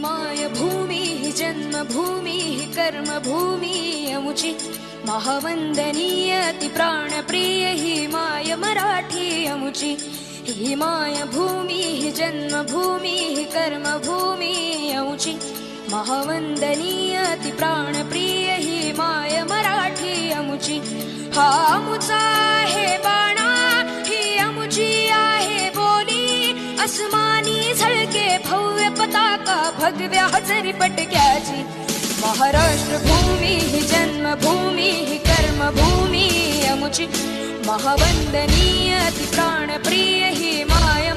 माय भूमी ही जन्मभूमी ही कर्मभूमी अमुची महावंदनीय ती प्राणप्रिय ही माय मराठी अमुची ही माय भूमी ही जन्मभूमी ही कर्मभूमी अमुची महावंदनीय ती प्राणप्रिय ही माय मराठी अमुची हा अमुचा आहे बाणा ही अमुची आहे बोली अस्मानी झळके भव्य पताका भगव्या हजरी पटक्याची महाराष्ट्र भूमी ही जन्मभूमी ही कर्मभूमी अमुची महावंदनीय ती प्राणप्रिय ही माय